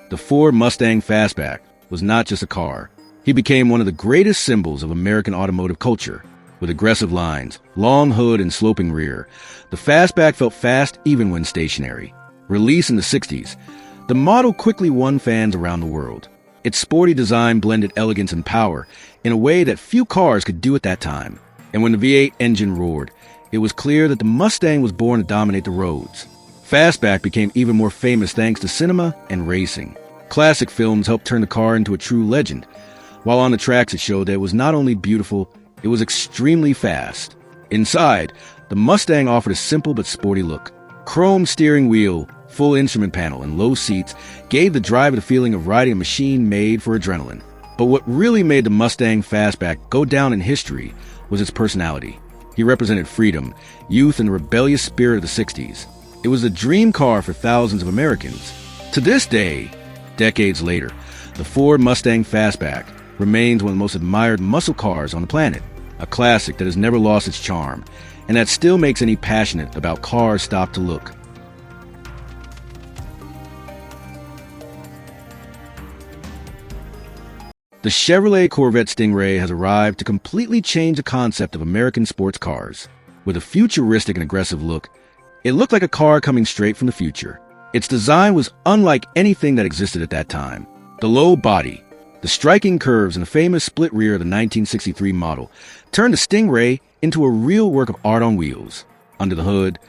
The Ford Mustang Fastback was not just a car. He became one of the greatest symbols of American automotive culture. With aggressive lines, long hood, and sloping rear, the Fastback felt fast even when stationary. Released in the 60s, the model quickly won fans around the world. Its sporty design blended elegance and power in a way that few cars could do at that time. And when the V8 engine roared, it was clear that the Mustang was born to dominate the roads. Fastback became even more famous thanks to cinema and racing. Classic films helped turn the car into a true legend. While on the tracks, it showed that it was not only beautiful, it was extremely fast. Inside, the Mustang offered a simple but sporty look. Chrome steering wheel, full instrument panel, and low seats gave the driver the feeling of riding a machine made for adrenaline. But what really made the Mustang Fastback go down in history was its personality. He represented freedom, youth, and the rebellious spirit of the 60s. It was a dream car for thousands of Americans. To this day, decades later, the Ford Mustang Fastback remains one of the most admired muscle cars on the planet, a classic that has never lost its charm, and that still makes any passionate about cars stop to look. The Chevrolet Corvette Stingray has arrived to completely change the concept of American sports cars. With a futuristic and aggressive look, it looked like a car coming straight from the future. Its design was unlike anything that existed at that time. The low body, the striking curves, and the famous split rear of the 1963 model turned the Stingray into a real work of art on wheels. Under the hood,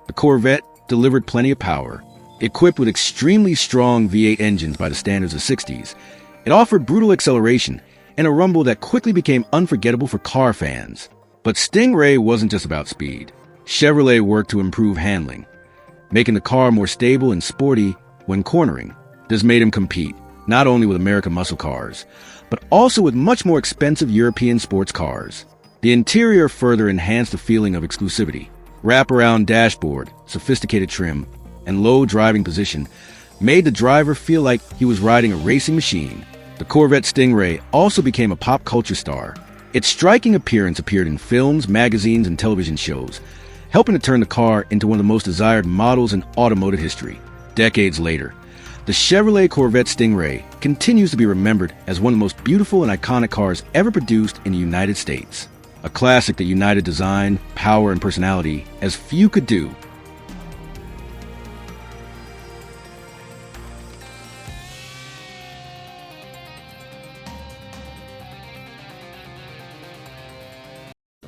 the Corvette delivered plenty of power. Equipped with extremely strong V8 engines by the standards of the 60s, it offered brutal acceleration and a rumble that quickly became unforgettable for car fans. But Stingray wasn't just about speed. Chevrolet worked to improve handling, making the car more stable and sporty when cornering. This made him compete not only with American muscle cars, but also with much more expensive European sports cars. The interior further enhanced the feeling of exclusivity. Wraparound dashboard, sophisticated trim, and low driving position made the driver feel like he was riding a racing machine. The Corvette Stingray also became a pop culture star. Its striking appearance appeared in films, magazines, and television shows, helping to turn the car into one of the most desired models in automotive history. Decades later, the Chevrolet Corvette Stingray continues to be remembered as one of the most beautiful and iconic cars ever produced in the United States. A classic that united design, power, and personality as few could do.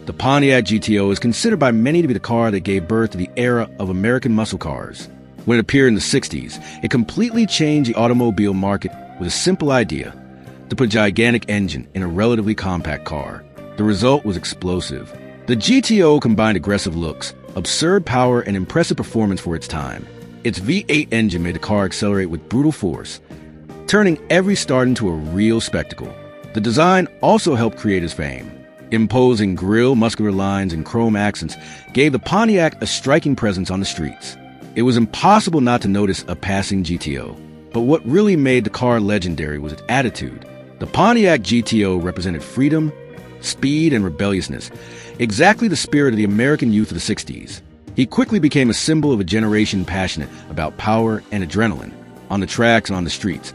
The Pontiac GTO is considered by many to be the car that gave birth to the era of American muscle cars. When it appeared in the 60s, it completely changed the automobile market with a simple idea: to put a gigantic engine in a relatively compact car. The result was explosive. The GTO combined aggressive looks, absurd power, and impressive performance for its time. Its V8 engine made the car accelerate with brutal force, turning every start into a real spectacle. The design also helped create his fame. Imposing grille, muscular lines, and chrome accents gave the Pontiac a striking presence on the streets. It was impossible not to notice a passing GTO. But what really made the car legendary was its attitude. The Pontiac GTO represented freedom, speed, and rebelliousness, exactly the spirit of the American youth of the 60s. He quickly became a symbol of a generation passionate about power and adrenaline. On the tracks and on the streets,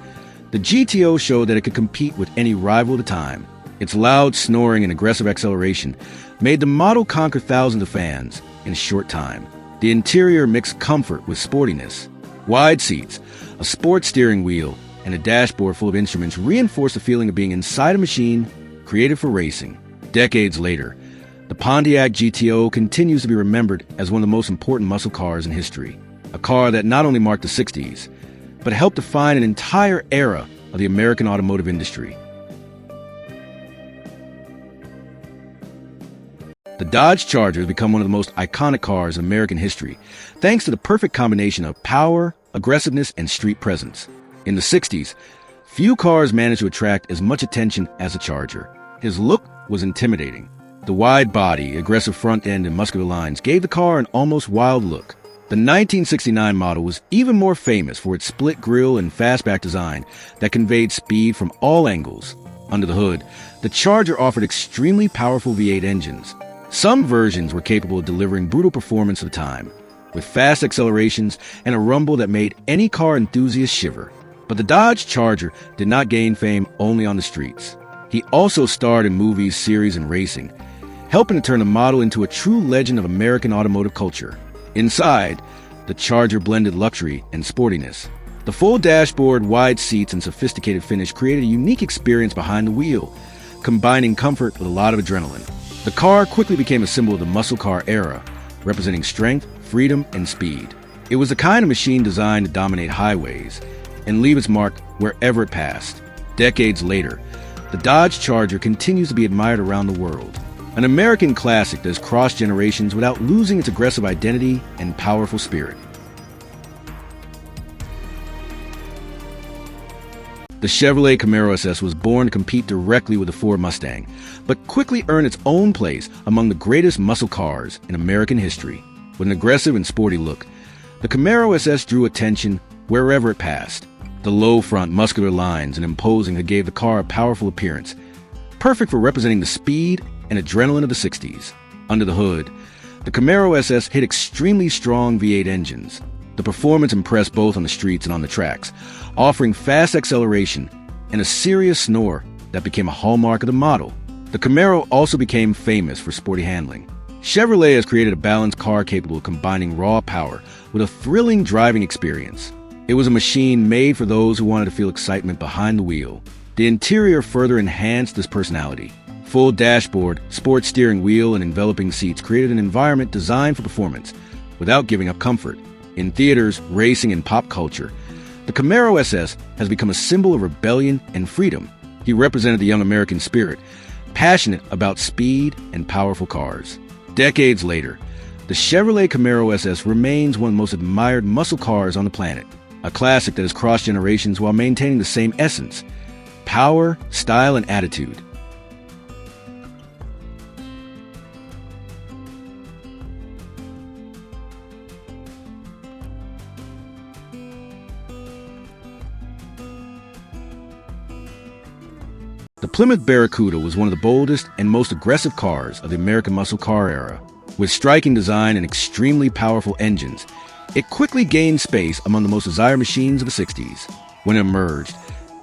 the GTO showed that it could compete with any rival of the time. Its loud snoring and aggressive acceleration made the model conquer thousands of fans in a short time. The interior mixed comfort with sportiness. Wide seats, a sports steering wheel, and a dashboard full of instruments reinforced the feeling of being inside a machine created for racing. Decades later, the Pontiac GTO continues to be remembered as one of the most important muscle cars in history. A car that not only marked the 60s, but helped define an entire era of the American automotive industry. The Dodge Charger has become one of the most iconic cars in American history, thanks to the perfect combination of power, aggressiveness, and street presence. In the 60s, few cars managed to attract as much attention as the Charger. His look was intimidating. The wide body, aggressive front end, and muscular lines gave the car an almost wild look. The 1969 model was even more famous for its split grille and fastback design that conveyed speed from all angles. Under the hood, the Charger offered extremely powerful V8 engines. Some versions were capable of delivering brutal performance of the time, with fast accelerations and a rumble that made any car enthusiast shiver. But the Dodge Charger did not gain fame only on the streets. He also starred in movies, series, and racing, helping to turn the model into a true legend of American automotive culture. Inside, the Charger blended luxury and sportiness. The full dashboard, wide seats, and sophisticated finish created a unique experience behind the wheel, combining comfort with a lot of adrenaline. The car quickly became a symbol of the muscle car era, representing strength, freedom, and speed. It was the kind of machine designed to dominate highways and leave its mark wherever it passed. Decades later, the Dodge Charger continues to be admired around the world, an American classic that has crossed generations without losing its aggressive identity and powerful spirit. The Chevrolet Camaro SS was born to compete directly with the Ford Mustang, but quickly earned its own place among the greatest muscle cars in American history. With an aggressive and sporty look, the Camaro SS drew attention wherever it passed. The low front, muscular lines and imposing that gave the car a powerful appearance, perfect for representing the speed and adrenaline of the 60s. Under the hood, the Camaro SS hit extremely strong V8 engines. The performance impressed both on the streets and on the tracks, offering fast acceleration and a serious snore that became a hallmark of the model. The Camaro also became famous for sporty handling. Chevrolet has created a balanced car capable of combining raw power with a thrilling driving experience. It was a machine made for those who wanted to feel excitement behind the wheel. The interior further enhanced this personality. Full dashboard, sports steering wheel, and enveloping seats created an environment designed for performance without giving up comfort. In theaters, racing, and pop culture, the Camaro SS has become a symbol of rebellion and freedom. He represented the young American spirit, passionate about speed and powerful cars. Decades later, the Chevrolet Camaro SS remains one of the most admired muscle cars on the planet, a classic that has crossed generations while maintaining the same essence, power, style, and attitude. The Plymouth Barracuda was one of the boldest and most aggressive cars of the American muscle car era. With striking design and extremely powerful engines, it quickly gained space among the most desired machines of the 60s. When it emerged,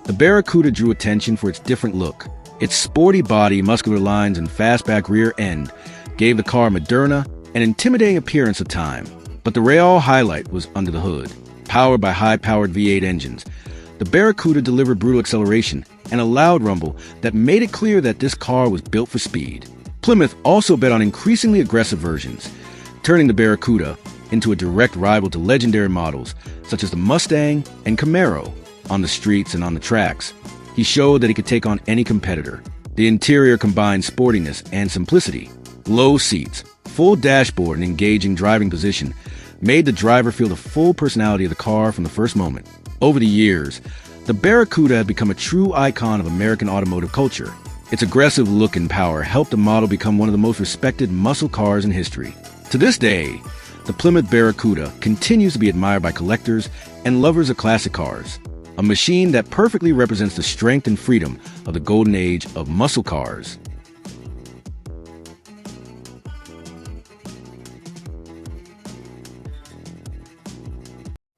the Barracuda drew attention for its different look. Its sporty body, muscular lines, and fastback rear end gave the car Moderna an intimidating appearance at the time. But the real highlight was under the hood. Powered by high-powered V8 engines, the Barracuda delivered brutal acceleration and a loud rumble that made it clear that this car was built for speed. Plymouth also bet on increasingly aggressive versions, turning the Barracuda into a direct rival to legendary models such as the Mustang and Camaro. On the streets and on the tracks, he showed that he could take on any competitor. The interior combined sportiness and simplicity. Low seats, full dashboard, and engaging driving position made the driver feel the full personality of the car from the first moment. Over the years, the Barracuda had become a true icon of American automotive culture. Its aggressive look and power helped the model become one of the most respected muscle cars in history. To this day, the Plymouth Barracuda continues to be admired by collectors and lovers of classic cars, a machine that perfectly represents the strength and freedom of the golden age of muscle cars.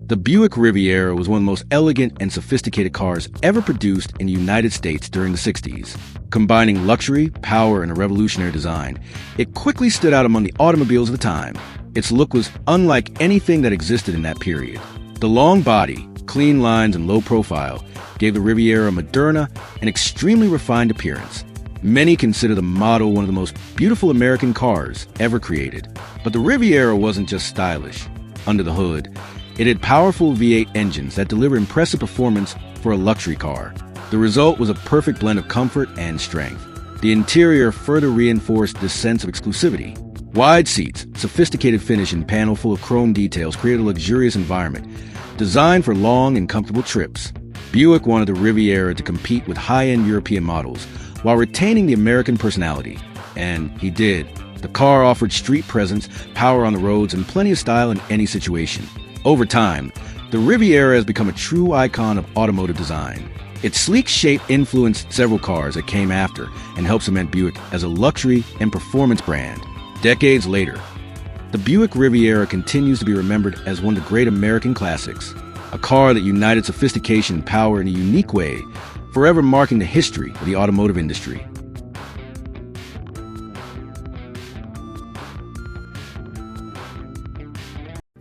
The Buick Riviera was one of the most elegant and sophisticated cars ever produced in the United States during the 60s. Combining luxury, power, and a revolutionary design, it quickly stood out among the automobiles of the time. Its look was unlike anything that existed in that period. The long body, clean lines, and low profile gave the Riviera Moderna an extremely refined appearance. Many consider the model one of the most beautiful American cars ever created. But the Riviera wasn't just stylish. Under the hood, it had powerful V8 engines that delivered impressive performance for a luxury car. The result was a perfect blend of comfort and strength. The interior further reinforced this sense of exclusivity. Wide seats, sophisticated finish, and panel full of chrome details created a luxurious environment designed for long and comfortable trips. Buick wanted the Riviera to compete with high-end European models while retaining the American personality. And he did. The car offered street presence, power on the roads, and plenty of style in any situation. Over time, the Riviera has become a true icon of automotive design. Its sleek shape influenced several cars that came after and helped cement Buick as a luxury and performance brand. Decades later, the Buick Riviera continues to be remembered as one of the great American classics. a car that united sophistication and power in a unique way, forever marking the history of the automotive industry.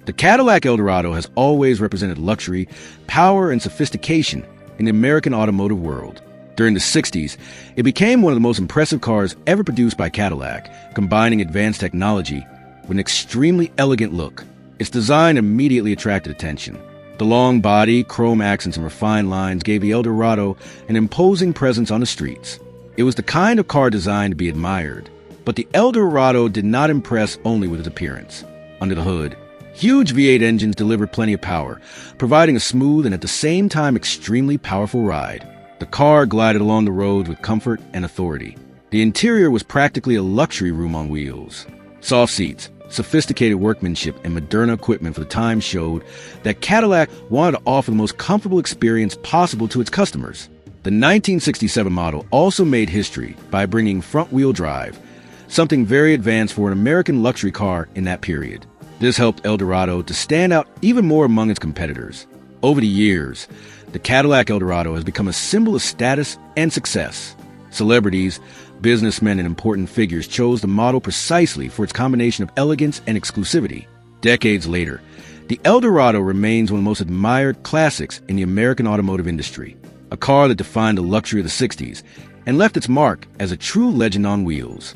The Cadillac Eldorado has always represented luxury, power, and sophistication in the American automotive world. During the 60s, it became one of the most impressive cars ever produced by Cadillac, combining advanced technology with an extremely elegant look. Its design immediately attracted attention. The long body, chrome accents, and refined lines gave the Eldorado an imposing presence on the streets. It was the kind of car designed to be admired. But the Eldorado did not impress only with its appearance. Under the hood, huge V8 engines delivered plenty of power, providing a smooth and at the same time extremely powerful ride. The car glided along the road with comfort and authority. The interior was practically a luxury room on wheels. Soft seats, sophisticated workmanship, and modern equipment for the time showed that Cadillac wanted to offer the most comfortable experience possible to its customers. The 1967 model also made history by bringing front-wheel drive, something very advanced for an American luxury car in that period. This helped Eldorado to stand out even more among its competitors. Over the years, the Cadillac Eldorado has become a symbol of status and success. Celebrities, businessmen, and important figures chose the model precisely for its combination of elegance and exclusivity. Decades later, the Eldorado remains one of the most admired classics in the American automotive industry, a car that defined the luxury of the 60s and left its mark as a true legend on wheels.